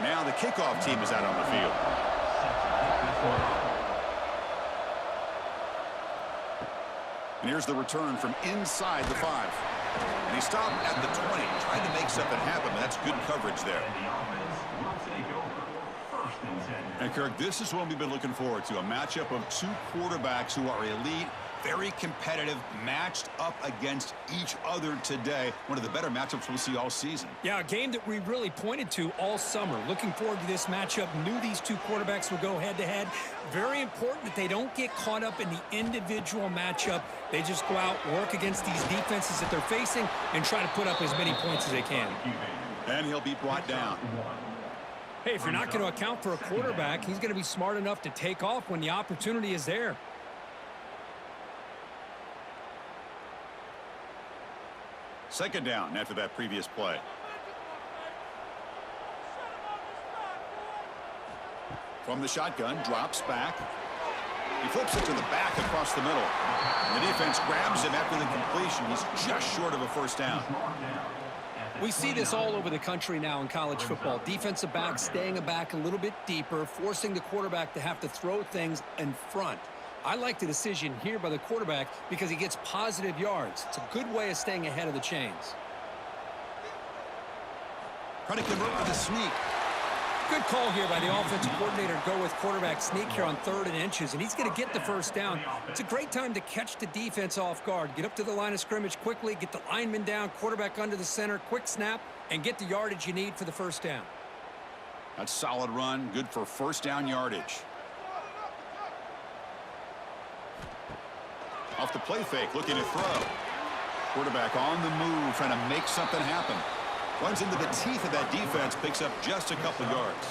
Now the kickoff team is out on the field. And here's the return from inside the 5. And he stopped at the 20, trying to make something happen. That's good coverage there. And Kirk, this is what we've been looking forward to, a matchup of two quarterbacks who are elite, very competitive, matched up against each other today. One of the better matchups we'll see all season. Yeah, a game that we really pointed to all summer. Looking forward to this matchup. Knew these two quarterbacks would go head-to-head. Very important that they don't get caught up in the individual matchup. They just go out, work against these defenses that they're facing, and try to put up as many points as they can. And he'll be brought down. Hey, if you're not going to account for a quarterback, he's going to be smart enough to take off when the opportunity is there. Second down after that previous play. From the shotgun, drops back. He flips it to the back across the middle. And the defense grabs him after the completion. He's just short of a first down. We see this all over the country now in college football. Defensive backs staying back a little bit deeper, forcing the quarterback to have to throw things in front. I like the decision here by the quarterback because he gets positive yards. It's a good way of staying ahead of the chains. Trying to convert with a sneak. Good call here by the offensive coordinator to go with quarterback sneak here on 3rd and inches, and he's going to get the first down. It's a great time to catch the defense off guard. Get up to the line of scrimmage quickly, get the lineman down, quarterback under the center, quick snap, and get the yardage you need for the first down. That's a solid run, good for first down yardage. Off the play fake, looking to throw. Quarterback on the move, trying to make something happen. Runs into the teeth of that defense, picks up just a couple yards.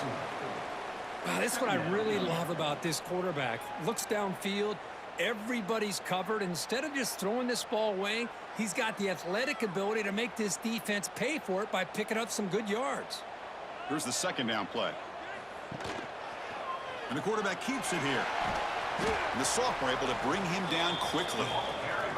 Wow, that's what I really love about this quarterback. Looks downfield, everybody's covered. Instead of just throwing this ball away, he's got the athletic ability to make this defense pay for it by picking up some good yards. Here's the second down play. And the quarterback keeps it here. And the sophomore able to bring him down quickly.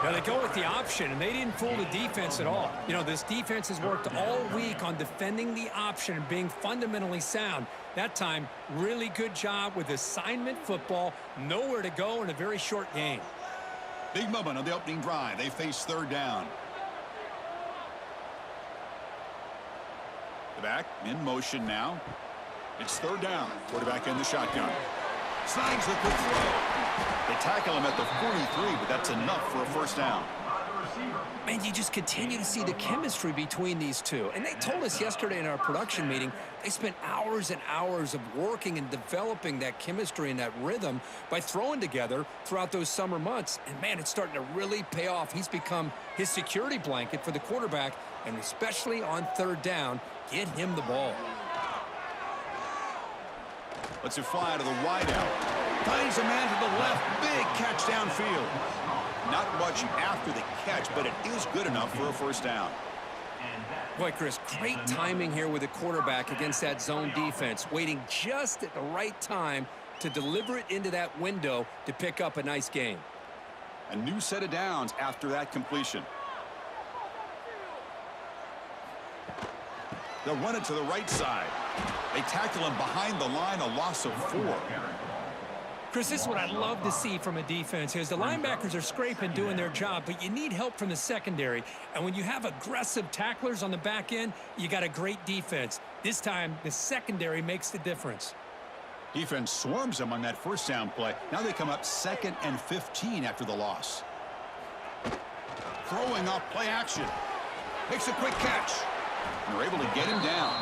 Now they go with the option, and they didn't fool the defense at all. You know, this defense has worked all week on defending the option and being fundamentally sound. That time, really good job with assignment football. Nowhere to go in a very short game. Big moment on the opening drive. They face 3rd down. The back in motion now. It's 3rd down. Quarterback in the shotgun. Snags the quick throw. They tackle him at the 43, but that's enough for a first down. Man, you just continue to see the chemistry between these two. And they told us yesterday in our production meeting, they spent hours and hours of working and developing that chemistry and that rhythm by throwing together throughout those summer months. And, man, it's starting to really pay off. He's become his security blanket for the quarterback, and especially on 3rd down, get him the ball. Lets it fly to the wideout. Finds a man to the left. Big catch downfield. Not much after the catch, but it is good enough for a first down. Boy, Chris, great timing here with the quarterback against that zone defense, waiting just at the right time to deliver it into that window to pick up a nice gain. A new set of downs after that completion. They'll run it to the right side. They tackle him behind the line, a loss of 4. Chris, this is what I'd love to see from a defense is the linebackers are scraping, doing their job, but you need help from the secondary. And when you have aggressive tacklers on the back end, you got a great defense. This time, the secondary makes the difference. Defense swarms them on that first down play. Now they come up 2nd and 15 after the loss. Throwing off play action. Makes a quick catch. And they're able to get him down.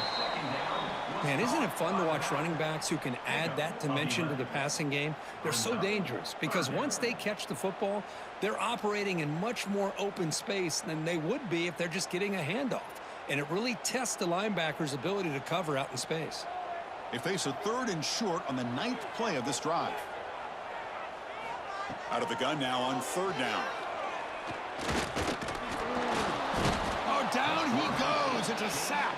Man, isn't it fun to watch running backs who can add that dimension to the passing game? They're so dangerous because once they catch the football, they're operating in much more open space than they would be if they're just getting a handoff. And it really tests the linebacker's ability to cover out in space. They face a 3rd and short on the 9th play of this drive. Out of the gun now on 3rd down. Oh, down he goes. It's a sack.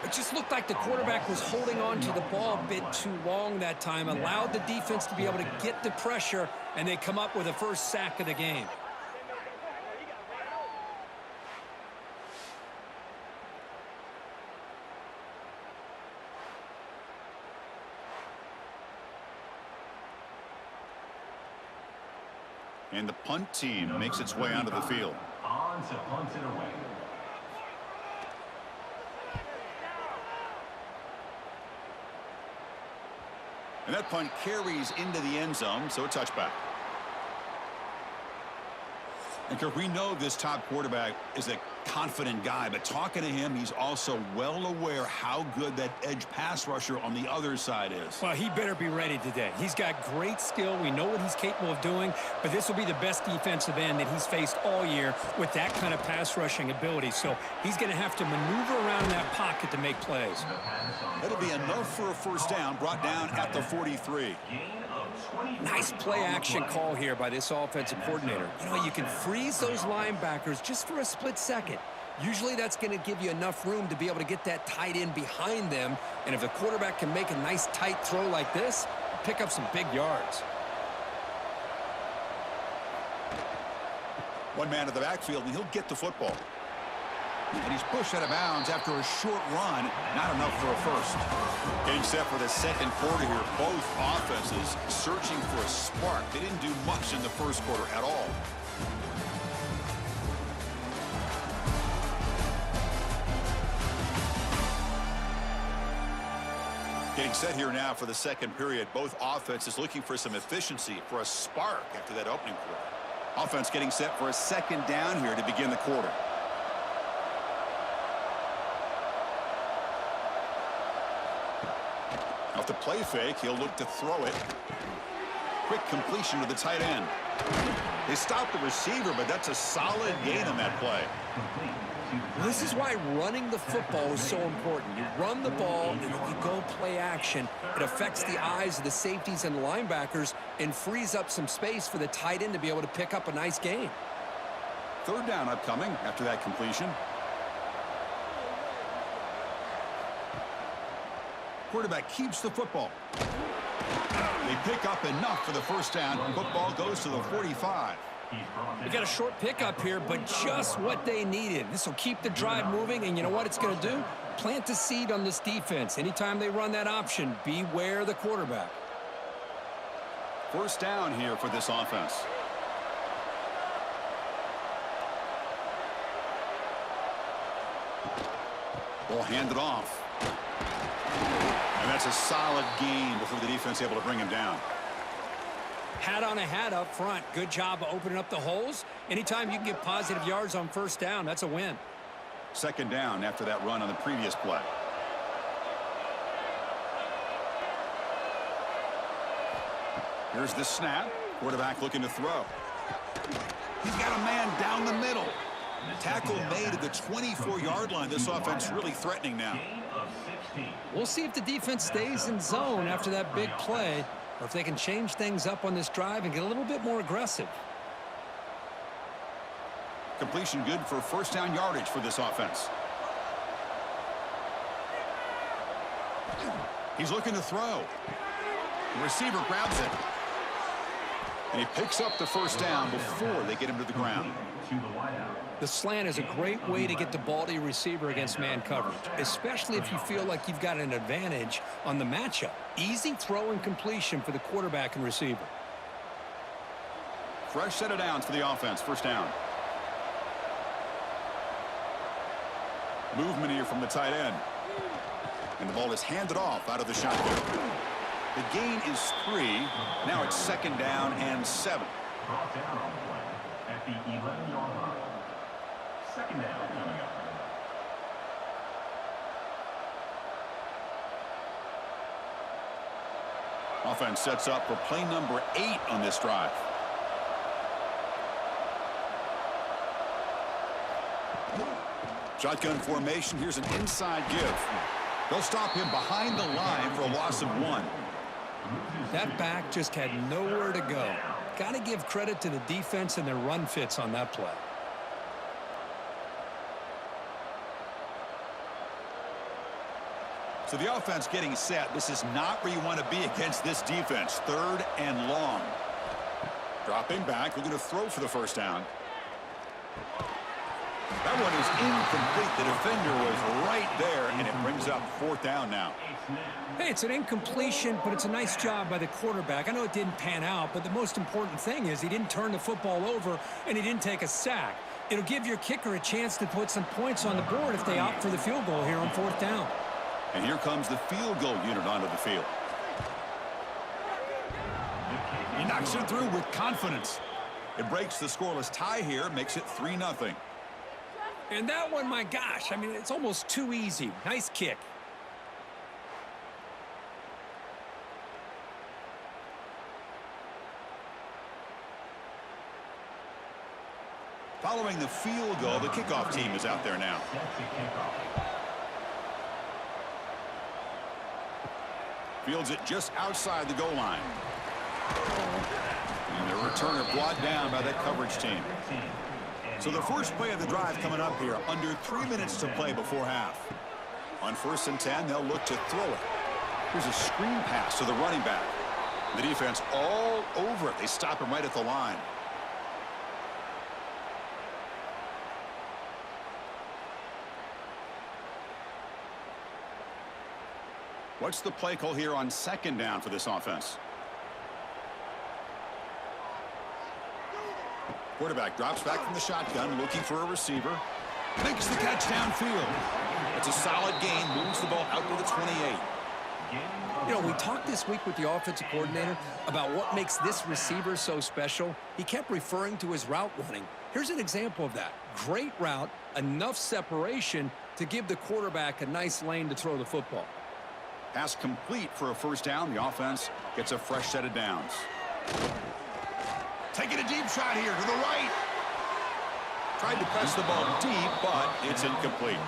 It just looked like the quarterback was holding on to the ball a bit too long that time, allowed the defense to be able to get the pressure, and they come up with the first sack of the game. And the punt team makes its way onto the field. On to punt it away. And that punt carries into the end zone, so a touchback. And Kirk, we know this top quarterback is a confident guy, but talking to him, he's also well aware how good that edge pass rusher on the other side is. Well, he better be ready today. He's got great skill. We know what he's capable of doing, but this will be the best defensive end that he's faced all year with that kind of pass rushing ability. So he's going to have to maneuver around in that pocket to make plays. That'll be enough for a first down, brought down at the 43. Nice play action call here by this offensive coordinator. You know, you can freeze those linebackers just for a split second. Usually that's going to give you enough room to be able to get that tight end behind them. And if the quarterback can make a nice tight throw like this, pick up some big yards. One man in the backfield, and he'll get the football. And he's pushed out of bounds after a short run. Not enough for a first. Getting set for the second quarter here. Both offenses searching for a spark. They didn't do much in the first quarter at all. Getting set here now for the second period. Both offenses looking for some efficiency, for a spark after that opening quarter. Offense getting set for a second down here to begin the quarter. Off the play fake, he'll look to throw it. Quick completion to the tight end. They stopped the receiver, but that's a solid gain on that play. Well, this is why running the football is so important. You run the ball, and then you go play action. It affects the eyes of the safeties and the linebackers and frees up some space for the tight end to be able to pick up a nice gain. Third down upcoming after that completion. Quarterback keeps the football. They pick up enough for the first down. Football goes to the 45. We got a short pickup here, but just what they needed. This will keep the drive moving, and you know what it's going to do? Plant a seed on this defense. Anytime they run that option, beware the quarterback. First down here for this offense. Ball handed off. And that's a solid gain before the defense is able to bring him down. Hat on a hat up front. Good job of opening up the holes. Anytime you can get positive yards on first down, that's a win. Second down after that run on the previous play. Here's the snap. Quarterback looking to throw. He's got a man down the middle. Tackle made at the 24-yard line. This offense really threatening now. We'll see if the defense stays in zone after that big play, or if they can change things up on this drive and get a little bit more aggressive. Completion good for first down yardage for this offense. He's looking to throw. The receiver grabs it. And he picks up the first down before they get him to the ground. The slant is a great way to get the ball to your receiver against man coverage, especially if you feel like you've got an advantage on the matchup. Easy throw and completion for the quarterback and receiver. Fresh set of downs for the offense. First down. Movement here from the tight end. And the ball is handed off out of the shotgun. The gain is 3. Now it's second down and 7. Brought down on the play at the 11-yard line. Second down coming up. Offense sets up for play number 8 on this drive. Shotgun formation. Here's an inside give. They'll stop him behind the line for a loss of 1. That back just had nowhere to go. Got to give credit to the defense and their run fits on that play. So the offense getting set. This is not where you want to be against this defense. Third and long. Dropping back. We're going to throw for the first down. That one is incomplete. The defender was right there, and it brings up fourth down now. Hey, it's an incompletion, but it's a nice job by the quarterback. I know it didn't pan out, but the most important thing is he didn't turn the football over, and he didn't take a sack. It'll give your kicker a chance to put some points on the board if they opt for the field goal here on fourth down. And here comes the field goal unit onto the field. He knocks it through with confidence. It breaks the scoreless tie here, makes it 3-0. And that one, my gosh, I mean, it's almost too easy. Nice kick. Following the field goal, the kickoff team is out there now. Fields it just outside the goal line. And the returner brought down by that coverage team. So the first play of the drive coming up here, under 3 minutes to play before half. On 1st and 10, they'll look to throw it. Here's a screen pass to the running back. The defense all over it. They stop him right at the line. What's the play call here on 2nd down for this offense? Quarterback drops back from the shotgun, looking for a receiver. Makes the catch downfield. It's a solid gain, moves the ball out to the 28. You know, we talked this week with the offensive coordinator about what makes this receiver so special. He kept referring to his route running. Here's an example of that. Great route, enough separation to give the quarterback a nice lane to throw the football. Pass complete for a first down. The offense gets a fresh set of downs. Taking a deep shot here to the right. Tried to press the ball deep, but it's incomplete.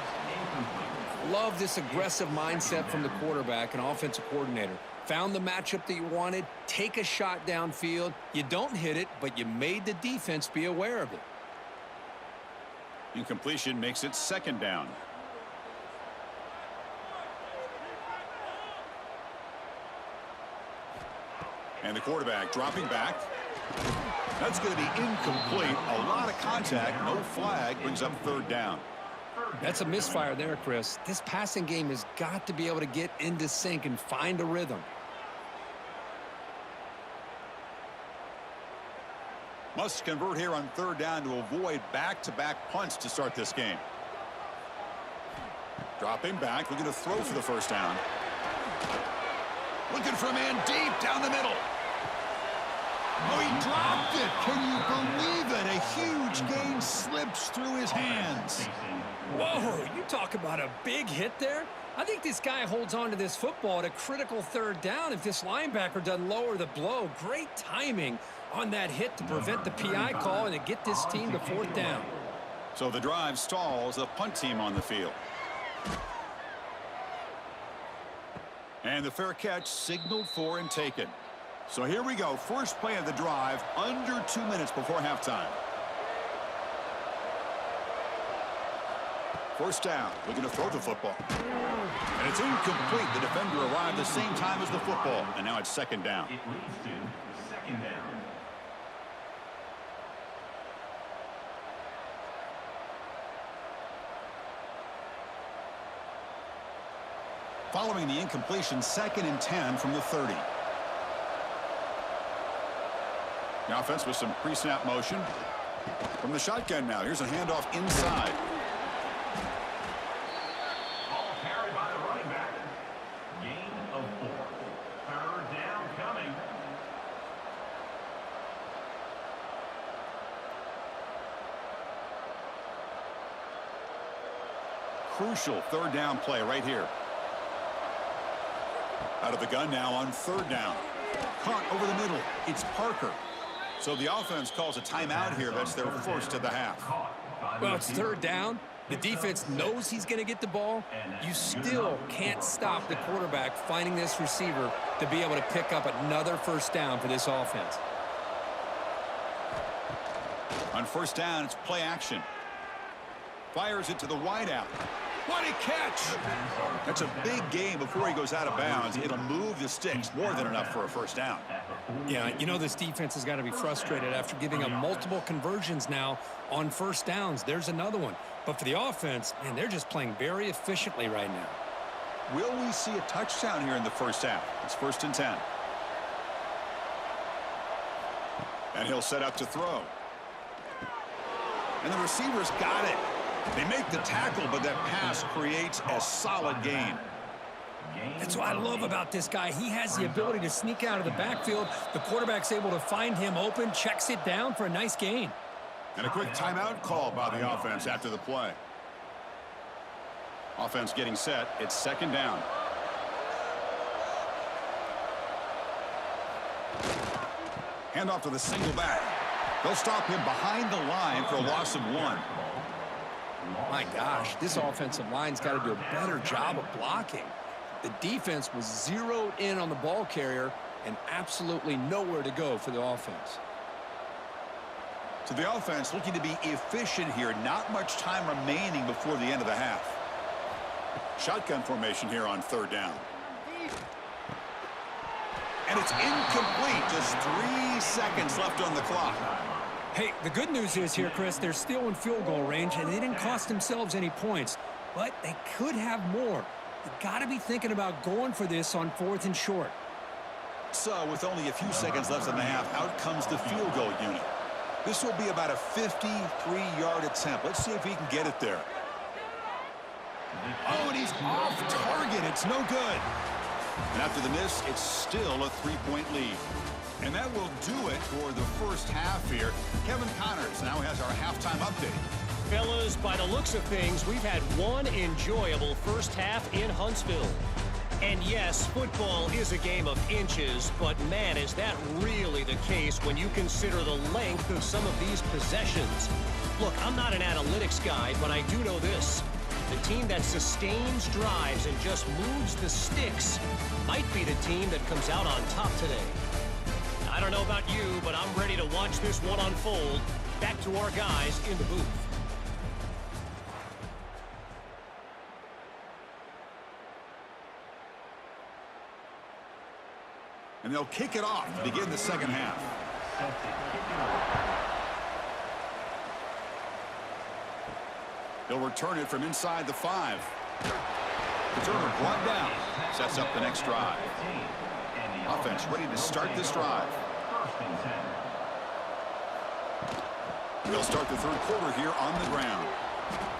Love this aggressive mindset from the quarterback and offensive coordinator. Found the matchup that you wanted, take a shot downfield. You don't hit it, but you made the defense be aware of it. Incompletion makes it 2nd down. And the quarterback dropping back. That's going to be incomplete. A lot of contact, no flag, brings up 3rd down. That's a misfire there, Chris. This passing game has got to be able to get into sync and find a rhythm. Must convert here on 3rd down to avoid back-to-back punts to start this game. Dropping back, looking to throw for the first down. Looking for a man deep down the middle. Oh, he dropped it. Can you believe it? A huge gain slips through his hands. Whoa, you talk about a big hit there. I think this guy holds on to this football at a critical 3rd down if this linebacker doesn't lower the blow. Great timing on that hit to prevent the PI call and to get this team to 4th down. So the drive stalls, the punt team on the field. And the fair catch signaled for and taken. So here we go. First play of the drive, under 2 minutes before halftime. First down, looking to throw the football. And it's incomplete. The defender arrived the same time as the football. And now it's 2nd down. It leads to 2nd down. Following the incompletion, 2nd and 10 from the 30. The offense with some pre-snap motion. From the shotgun now, here's a handoff inside. Ball carried by the running back. Gain of 4. 3rd down coming. Crucial 3rd down play right here. Out of the gun now on 3rd down. Caught over the middle. It's Parker. So the offense calls a timeout here. That's their first of the half. Well, it's 3rd down. The defense knows he's going to get the ball. You still can't stop the quarterback finding this receiver to be able to pick up another first down for this offense. On 1st down, it's play action. Fires it to the wideout. What a catch! That's a big gain before he goes out of bounds. It'll move the sticks, more than enough for a first down. Yeah, you know this defense has got to be frustrated after giving them multiple conversions now on first downs. There's another one. But for the offense, man, they're just playing very efficiently right now. Will we see a touchdown here in the first half? It's 1st and 10. And he'll set up to throw. And the receivers got it. They make the tackle, but that pass creates a solid gain. That's what I love about this guy. He has the ability to sneak out of the backfield. The quarterback's able to find him open, checks it down for a nice gain. And a quick timeout call by the offense after the play. Offense getting set. It's 2nd down. Hand off to the single back. They'll stop him behind the line for a loss of 1. My gosh, this offensive line's got to do a better job of blocking. The defense was zeroed in on the ball carrier and absolutely nowhere to go for the offense. So the offense looking to be efficient here. Not much time remaining before the end of the half. Shotgun formation here on 3rd down. And it's incomplete. Just 3 seconds left on the clock. Hey, the good news is here, Chris, they're still in field goal range, and they didn't cost themselves any points. But they could have more. You got to be thinking about going for this on 4th and short. So, with only a few seconds left in the half, out comes the field goal unit. This will be about a 53-yard attempt. Let's see if he can get it there. Oh, and he's off target. It's no good. And after the miss, it's still a 3-point lead. And that will do it for the first half here. Kevin Connors now has our halftime update. Fellas, by the looks of things, we've had one enjoyable first half in Huntsville. And yes, football is a game of inches, but man, is that really the case when you consider the length of some of these possessions. Look, I'm not an analytics guy, but I do know this. The team that sustains drives and just moves the sticks might be the team that comes out on top today. I don't know about you, but I'm ready to watch this one unfold. Back to our guys in the booth. And they'll kick it off to begin the second half. They'll return it from inside the 5. Returner brought down. Sets up the next drive. Offense ready to start this drive. They'll start the 3rd quarter here on the ground.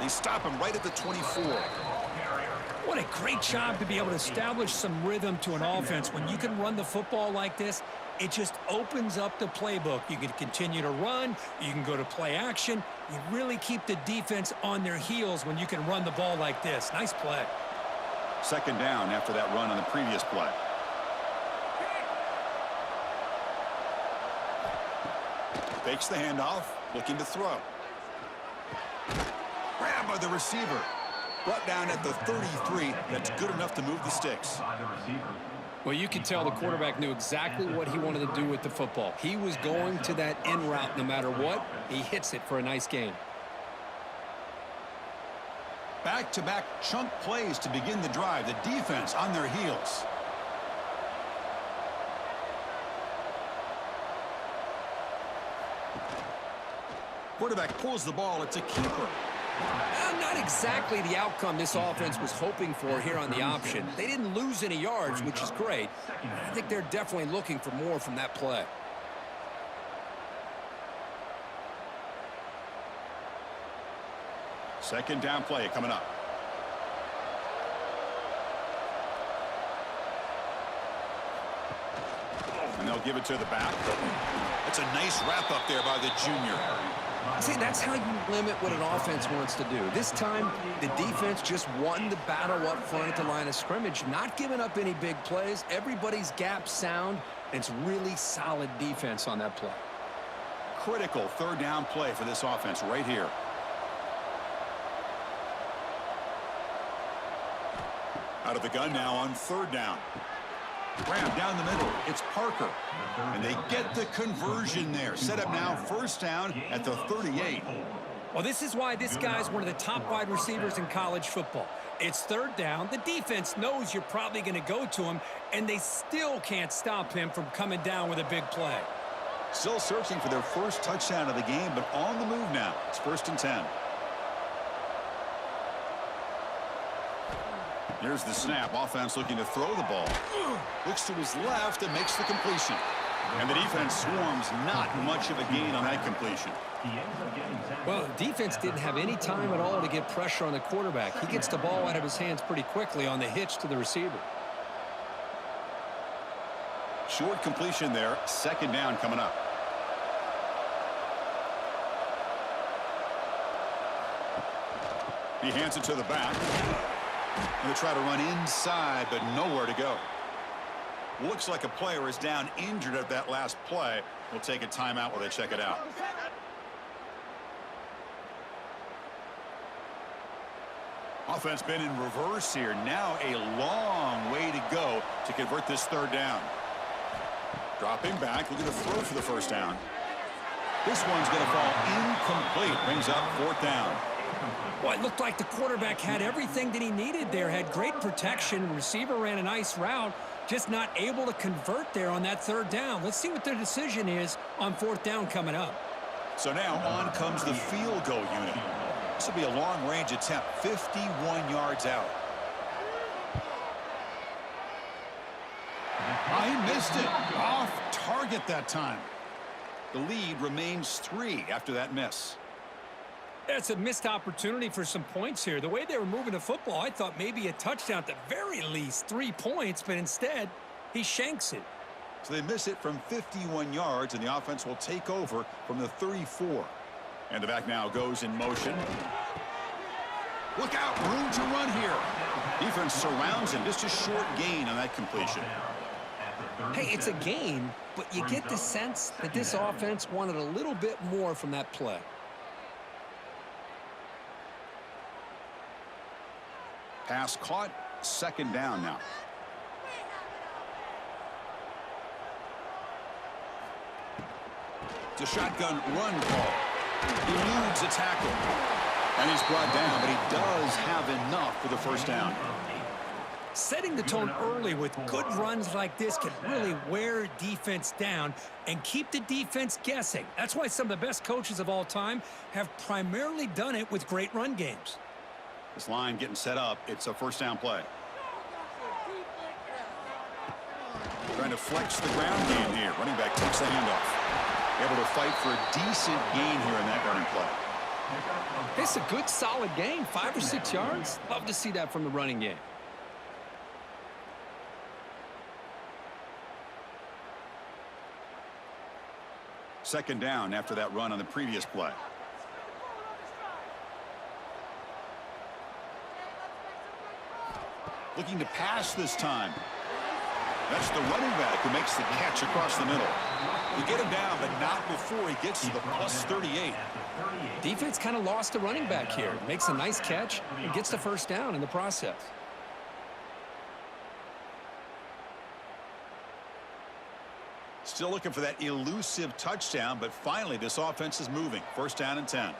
They stop him right at the 24. What a great job to be able to establish some rhythm to an offense. When you can run the football like this, it just opens up the playbook. You can continue to run. You can go to play action. You really keep the defense on their heels when you can run the ball like this. Nice play. 2nd down after that run on the previous play. Fakes the handoff, looking to throw. Grab by the receiver. Brought down at the 33. That's good enough to move the sticks. Well, you can tell the quarterback knew exactly what he wanted to do with the football. He was going to that in route no matter what. He hits it for a nice gain. Back-to-back chunk plays to begin the drive. The defense on their heels. Quarterback pulls the ball. It's a keeper. Not exactly the outcome this offense was hoping for here on the option. They didn't lose any yards, which is great. I think they're definitely looking for more from that play. Second down play coming up. And they'll give it to the back. That's a nice wrap up there by the junior. See, that's how you limit what an offense wants to do. This time, the defense just won the battle up front at the line of scrimmage, not giving up any big plays. Everybody's gap sound, and it's really solid defense on that play. Critical 3rd down play for this offense right here. Out of the gun now on 3rd down. Graham down the middle. It's Parker. And they get the conversion there. Set up now 1st down at the 38. Well, this is why this guy's one of the top wide receivers in college football. It's third down. The defense knows you're probably going to go to him, and they still can't stop him from coming down with a big play. Still searching for their first touchdown of the game, but on the move now. It's 1st and 10. Here's the snap. Offense looking to throw the ball. Looks to his left and makes the completion. And the defense swarms. Not much of a gain on that completion. Well, the defense didn't have any time at all to get pressure on the quarterback. He gets the ball out of his hands pretty quickly on the hitch to the receiver. Short completion there. 2nd down coming up. He hands it to the back. And they try to run inside, but nowhere to go. Looks like a player is down injured at that last play. We'll take a timeout while they check it out. Offense been in reverse here. Now a long way to go to convert this 3rd down. Dropping back, looking to throw for the 1st down. This one's going to fall incomplete. Brings up 4th down. Well, it looked like the quarterback had everything that he needed there. Had great protection. Receiver ran a nice route. Just not able to convert there on that 3rd down. Let's see what their decision is on 4th down coming up. So now on comes the field goal unit. This will be a long-range attempt, 51 yards out. I missed it. Off target that time. The lead remains 3 after that miss. That's a missed opportunity for some points here. The way they were moving the football, I thought maybe a touchdown at the very least, 3 points, but instead he shanks it. So they miss it from 51 yards, and the offense will take over from the 34. And the back now goes in motion. Look out, room to run here. Defense surrounds him. Just a short gain on that completion. Hey, it's a gain, but you get the sense that this offense wanted a little bit more from that play. Pass caught, 2nd down now. It's a shotgun run call. He eludes a tackle. And he's brought down, but he does have enough for the 1st down. Setting the tone early with good runs like this can really wear defense down and keep the defense guessing. That's why some of the best coaches of all time have primarily done it with great run games. This line getting set up. It's a 1st down play. Trying to flex the ground game here. Running back takes the handoff. Able to fight for a decent gain here in that running play. It's a good, solid gain. 5 or 6 yards. Love to see that from the running game. Second down after that run on the previous play. Looking to pass this time. That's the running back who makes the catch across the middle. We get him down, but not before he gets to the plus 38. Defense kind of lost the running back here. Makes a nice catch and gets the 1st down in the process. Still looking for that elusive touchdown, but finally this offense is moving. 1st down and 10.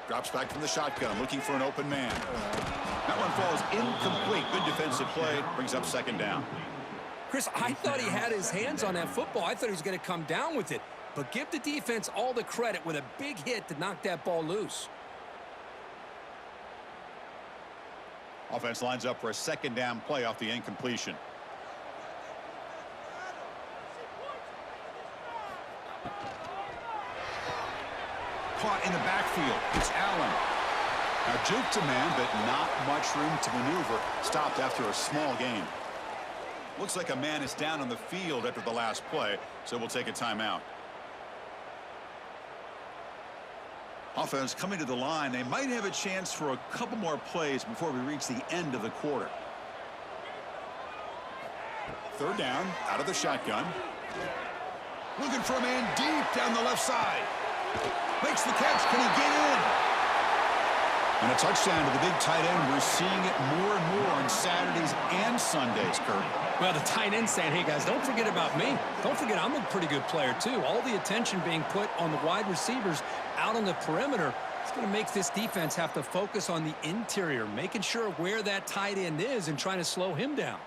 Drops back from the shotgun, looking for an open man. That one falls incomplete. Good defensive play. Brings up 2nd down. Chris, I thought he had his hands on that football. I thought he was going to come down with it. But give the defense all the credit with a big hit to knock that ball loose. Offense lines up for a 2nd down play off the incompletion. Caught in the backfield. It's Allen. Now juke to man, but not much room to maneuver. Stopped after a small gain. Looks like a man is down on the field after the last play, so we'll take a timeout. Offense coming to the line. They might have a chance for a couple more plays before we reach the end of the quarter. 3rd down, out of the shotgun. Looking for a man deep down the left side. Makes the catch. Can he get in? And a touchdown to the big tight end. We're seeing it more and more on Saturdays and Sundays, Kurt. Well, the tight end saying, hey, guys, don't forget about me. Don't forget I'm a pretty good player, too. All the attention being put on the wide receivers out on the perimeter. It's going to make this defense have to focus on the interior, making sure where that tight end is and trying to slow him down.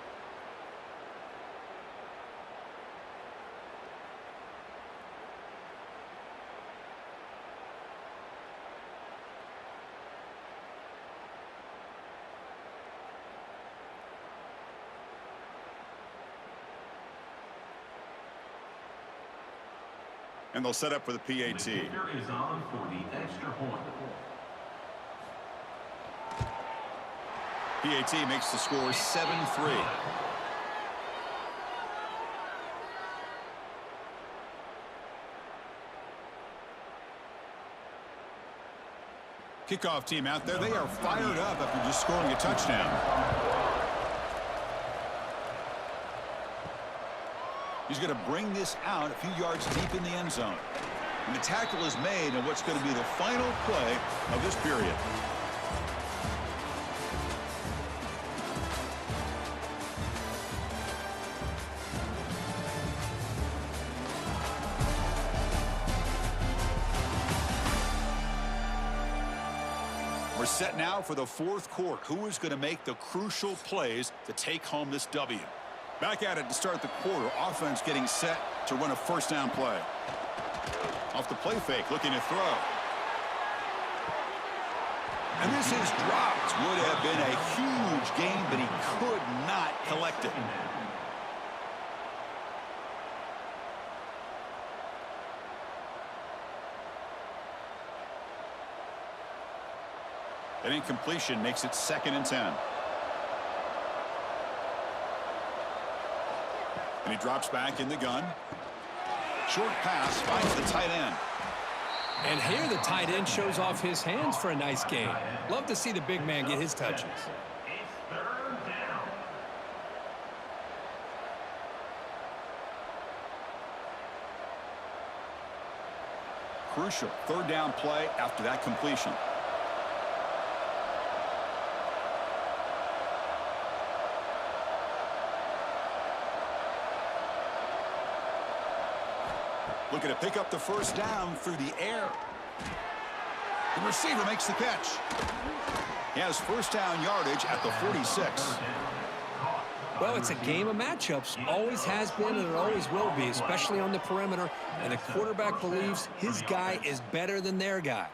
And they'll set up for the PAT. The kicker is on for the extra point. PAT makes the score 7-3. Kickoff team out there. They are fired up after just scoring a touchdown. He's going to bring this out a few yards deep in the end zone. And the tackle is made on what's going to be the final play of this period. We're set now for the fourth quarter. Who is going to make the crucial plays to take home this W? Back at it to start the quarter. Offense getting set to run a first down play. Off the play fake, looking to throw. And this is dropped. Would have been a huge gain, but he could not collect it. An incompletion makes it 2nd and 10. And he drops back in the gun. Short pass finds the tight end. And here the tight end shows off his hands for a nice gain. Love to see the big man get his touches. It's 3rd down. Crucial 3rd down play after that completion. Looking to pick up the first down through the air. The receiver makes the catch. He has first down yardage at the 46. Well, it's a game of matchups. Always has been and it always will be, especially on the perimeter. And the quarterback believes his guy is better than their guy.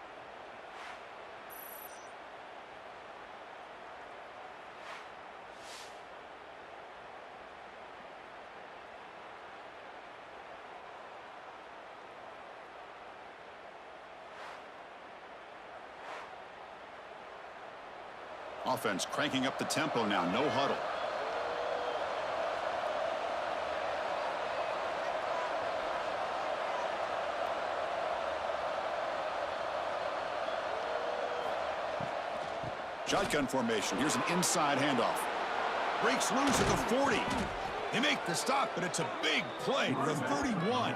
Offense cranking up the tempo now. No huddle. Shotgun formation. Here's an inside handoff. Breaks loose at the 40. They make the stop, but it's a big play to the 31.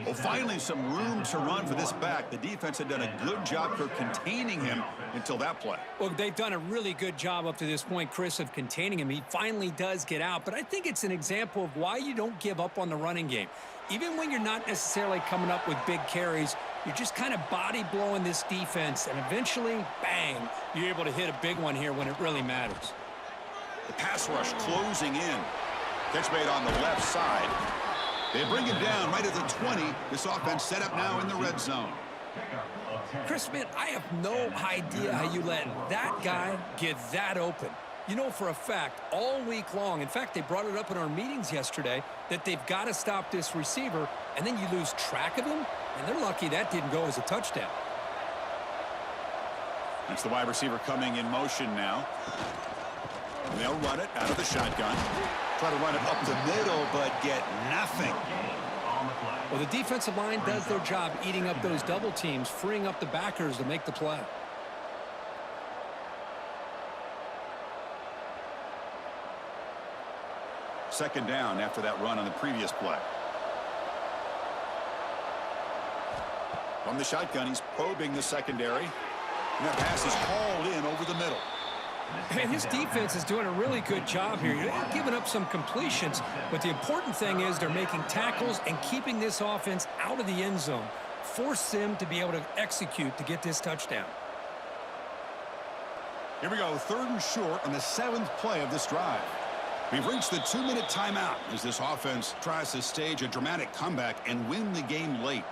Well, finally some room to run for this back. The defense had done a good job for containing him until that play. Well, they've done a really good job up to this point, Chris, of containing him. He finally does get out, but I think it's an example of why you don't give up on the running game. Even when you're not necessarily coming up with big carries, you're just kind of body blowing this defense, and eventually, bang, you're able to hit a big one here when it really matters. The pass rush closing in. Catch made on the left side. They bring him down right at the 20. This offense set up now in the red zone. Chris, man, I have no idea how you let that guy get that open. You know for a fact, all week long, in fact, they brought it up in our meetings yesterday, that they've got to stop this receiver, and then you lose track of him, and they're lucky that didn't go as a touchdown. That's the wide receiver coming in motion now. And they'll run it out of the shotgun. Try to run it up the middle, but get nothing. Well, the defensive line does their job eating up those double teams, freeing up the backers to make the play. Second down after that run on the previous play. From the shotgun, he's probing the secondary. And that pass is hauled in over the middle. And his defense is doing a really good job here. They're giving up some completions, but the important thing is they're making tackles and keeping this offense out of the end zone. force them to be able to execute to get this touchdown. Here we go, 3rd and short on the 7th play of this drive. We've reached the 2-minute timeout as this offense tries to stage a dramatic comeback and win the game late.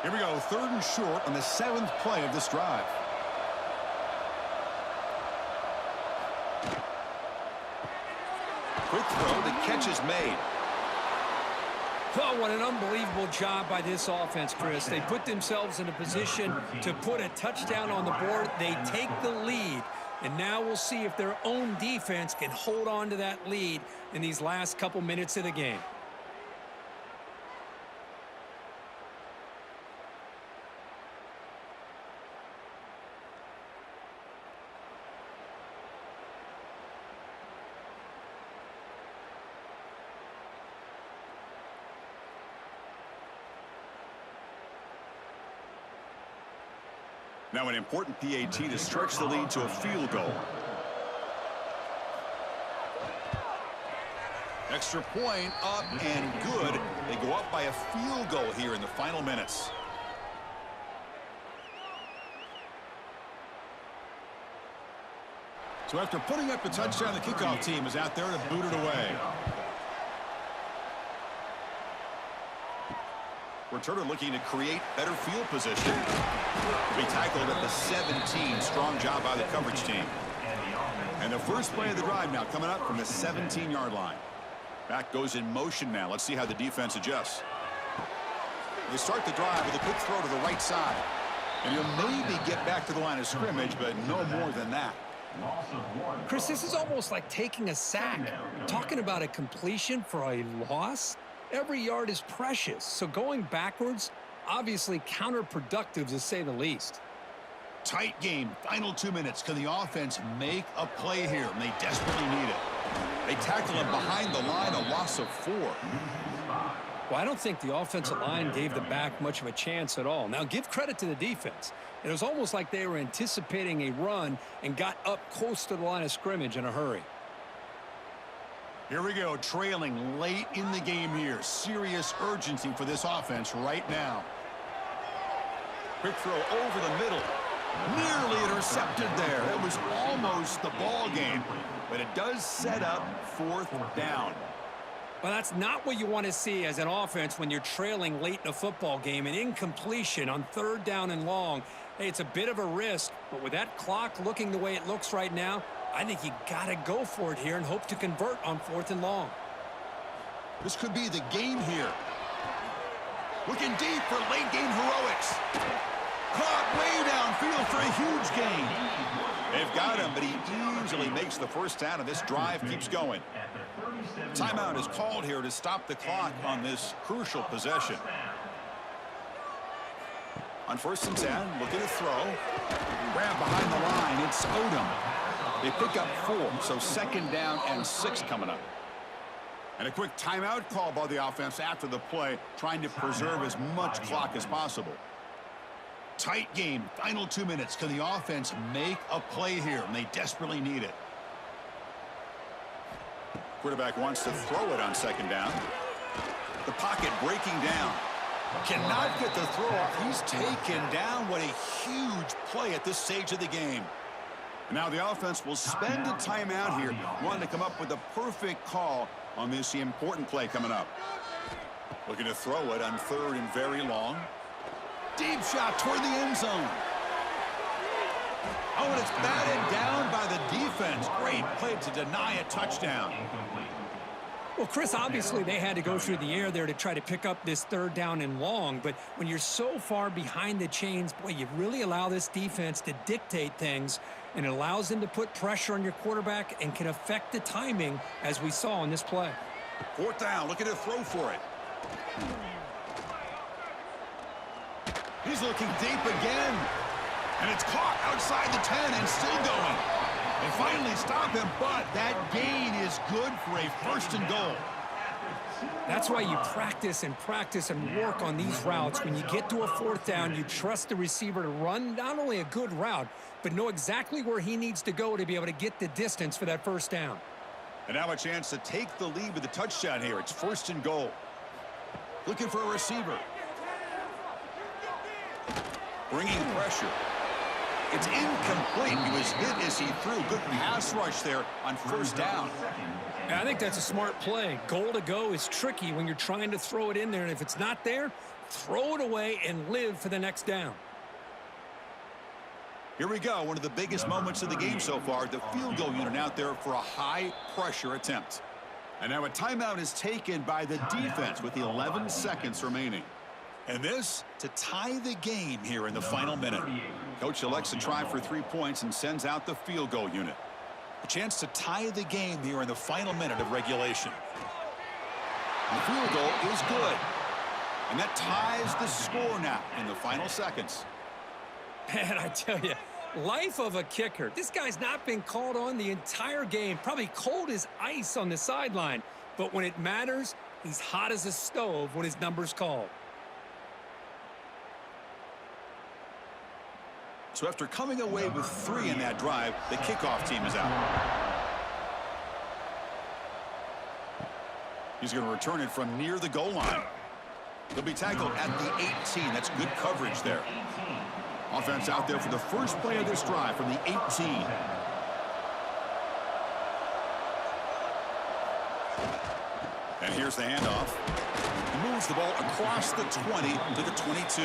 Here we go, 3rd and short on the 7th play of this drive. Quick throw, the catch is made. Oh, what an unbelievable job by this offense, Chris. They put themselves in a position to put a touchdown on the board. They take the lead, and now we'll see if their own defense can hold on to that lead in these last couple minutes of the game. Now an important PAT to stretch the lead to a field goal. Extra point up and good. They go up by a field goal here in the final minutes. So after putting up a touchdown, the kickoff team is out there to boot it away. Returner looking to create better field position. Be tackled at the 17. Strong job by the coverage team. And the first play of the drive now coming up from the 17-yard line. Back goes in motion now. Let's see how the defense adjusts. They start the drive with a quick throw to the right side. And he'll maybe get back to the line of scrimmage, but no more than that. Chris, this is almost like taking a sack. Talking about a completion for a loss? Every yard is precious, so going backwards, obviously counterproductive to say the least. Tight game, final 2 minutes. Can the offense make a play here? And they desperately need it. They tackle him behind the line, a loss of 4. Well, I don't think the offensive line gave the back much of a chance at all. Now, give credit to the defense. It was almost like they were anticipating a run and got up close to the line of scrimmage in a hurry. Here we go, trailing late in the game here. Serious urgency for this offense right now. Quick throw over the middle. Nearly intercepted there. It was almost the ball game, but it does set up 4th down. Well, that's not what you want to see as an offense when you're trailing late in a football game. An incompletion on 3rd down and long. Hey, it's a bit of a risk, but with that clock looking the way it looks right now, I think you got to go for it here and hope to convert on 4th and long. This could be the game here. Looking deep for late game heroics. Caught way downfield for a huge gain. They've got him, but he easily makes the first down, and this drive keeps going. Timeout is called here to stop the clock on this crucial possession. On 1st and 10, look at a throw. Grab behind the line. It's Odom. They pick up 4, so 2nd down and 6 coming up. And a quick timeout call by the offense after the play, trying to preserve as much clock as possible. Tight game, final 2 minutes. Can the offense make a play here? And they desperately need it. Quarterback wants to throw it on 2nd down. The pocket breaking down. Cannot get the throw off. He's taken down. What a huge play at this stage of the game. Now the offense will spend a timeout here, wanting to come up with a perfect call on this important play coming up. Looking to throw it on 3rd and very long. Deep shot toward the end zone. Oh, and it's batted down by the defense. Great play to deny a touchdown. Well, Chris, obviously they had to go through the air there to try to pick up this 3rd down and long, but when you're so far behind the chains, boy, you really allow this defense to dictate things, and it allows them to put pressure on your quarterback and can affect the timing, as we saw in this play. 4th down, look at a throw for it. He's looking deep again, and it's caught outside the 10 and still going. They finally stop him, but that gain is good for a 1st and goal. That's why you practice and work on these routes. When you get to a 4th down, you trust the receiver to run not only a good route, but know exactly where he needs to go to be able to get the distance for that 1st down. And now a chance to take the lead with a touchdown here. It's 1st and goal. Looking for a receiver. Bringing pressure. It's incomplete. He was hit as he threw. Good pass rush there on 1st down. I think that's a smart play. Goal to go is tricky when you're trying to throw it in there, and if it's not there, throw it away and live for the next down. Here we go. One of the biggest moments of the game so far. The field goal unit out there for a high-pressure attempt. And now a timeout is taken by the defense with 11 seconds remaining. And this to tie the game here in the final minute. Coach elects to try for 3 points and sends out the field goal unit. A chance to tie the game here in the final minute of regulation. And the field goal is good. And that ties the score now in the final seconds. Man, I tell you, life of a kicker. This guy's not been called on the entire game. Probably cold as ice on the sideline. But when it matters, he's hot as a stove when his number's called. So after coming away with 3 in that drive, the kickoff team is out. He's going to return it from near the goal line. He'll be tackled at the 18. That's good coverage there. Offense out there for the first play of this drive from the 18. And here's the handoff. He moves the ball across the 20 to the 22.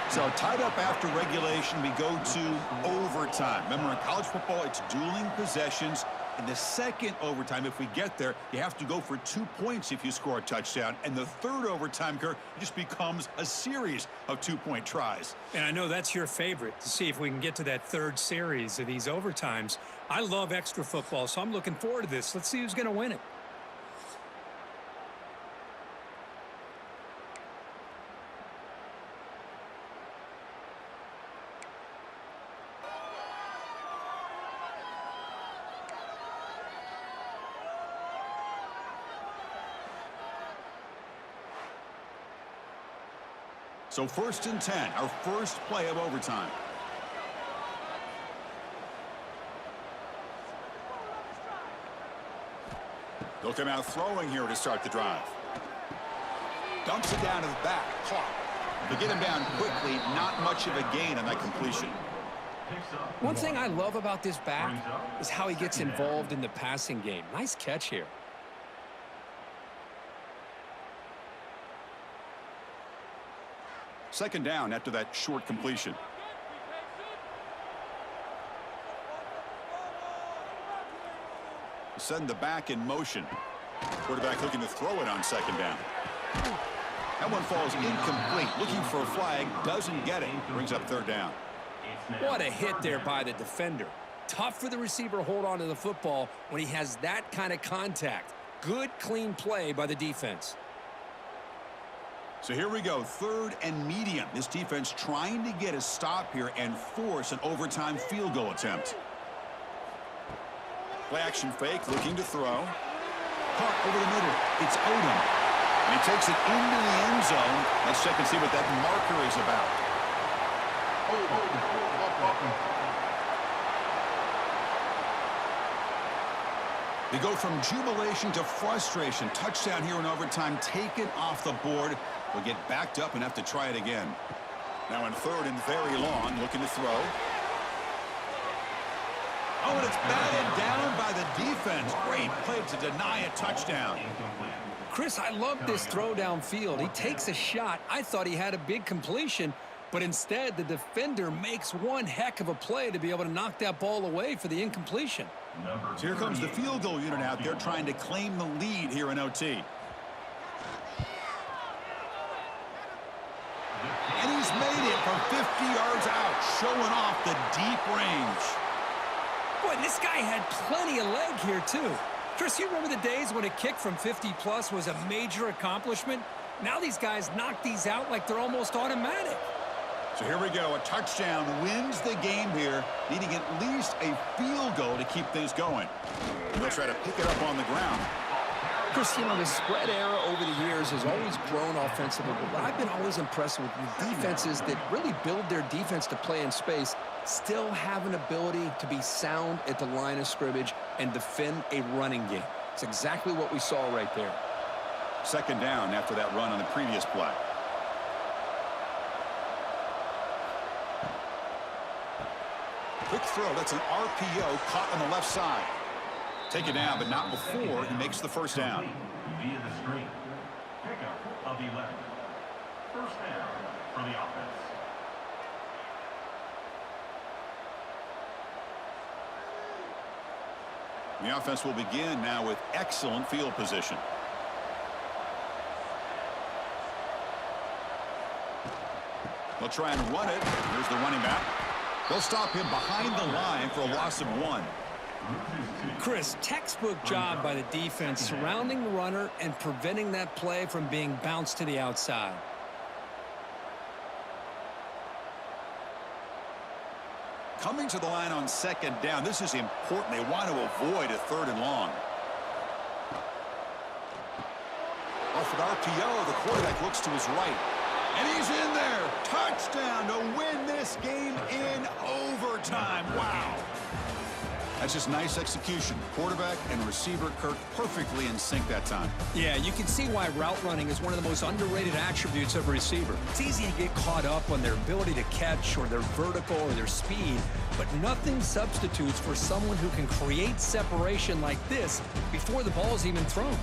So tied up after regulation, we go to overtime. Remember, in college football, it's dueling possessions. In the second overtime, if we get there, you have to go for 2 points if you score a touchdown. And the third overtime, Kirk, it just becomes a series of 2-point tries. And I know that's your favorite, to see if we can get to that third series of these overtimes. I love extra football, so I'm looking forward to this. Let's see who's going to win it. So 1st and 10, our first play of overtime. They'll come out throwing here to start the drive. Dumps it down to the back. Caught. They get him down quickly. Not much of a gain on that completion. One thing I love about this back is how he gets involved in the passing game. Nice catch here. Second down after that short completion. Send the back in motion. Quarterback looking to throw it on second down. That one falls incomplete. Looking for a flag. Doesn't get it. Brings up third down. What a hit there by the defender. Tough for the receiver to hold on to the football when he has that kind of contact. Good, clean play by the defense. So here we go, 3rd and medium. This defense trying to get a stop here and force an overtime field goal attempt. Play action fake, looking to throw. Caught over the middle. It's Odom. And he takes it into the end zone. Let's check and see what that marker is about. They go from jubilation to frustration. Touchdown here in overtime, taken off the board. Will get backed up and have to try it again. Now in 3rd and very long, looking to throw. Oh, and it's batted down by the defense. Great play to deny a touchdown. Chris, I love this throw downfield. He takes a shot. I thought he had a big completion, but instead the defender makes one heck of a play to be able to knock that ball away for the incompletion. So here comes the field goal unit out there trying to claim the lead here in OT. And he's made it from 50 yards out, showing off the deep range. Boy, this guy had plenty of leg here, too. Chris, you remember the days when a kick from 50-plus was a major accomplishment? Now these guys knock these out like they're almost automatic. So here we go. A touchdown wins the game here, needing at least a field goal to keep things going. And they'll try to pick it up on the ground. Chris, you know, the spread era over the years has always grown offensively, but I've been always impressed with the defenses that really build their defense to play in space, still have an ability to be sound at the line of scrimmage and defend a running game. It's exactly what we saw right there. Second down after that run on the previous play. Quick throw. That's an RPO caught on the left side. Take it down, but not before he makes the first down. Via the screen. Pickup of 11. First down for the offense. The offense will begin now with excellent field position. They'll try and run it. Here's the running back. They'll stop him behind the line for a loss of 1. Chris, textbook job by the defense surrounding the runner and preventing that play from being bounced to the outside. Coming to the line on second down. This is important. They want to avoid a 3rd and long. Off an RPO, the quarterback looks to his right. And he's in there. Touchdown to win this game in overtime. Wow. That's just nice execution. Quarterback and receiver Kirk perfectly in sync that time. Yeah, you can see why route running is one of the most underrated attributes of a receiver. It's easy to get caught up on their ability to catch or their vertical or their speed, but nothing substitutes for someone who can create separation like this before the ball is even thrown.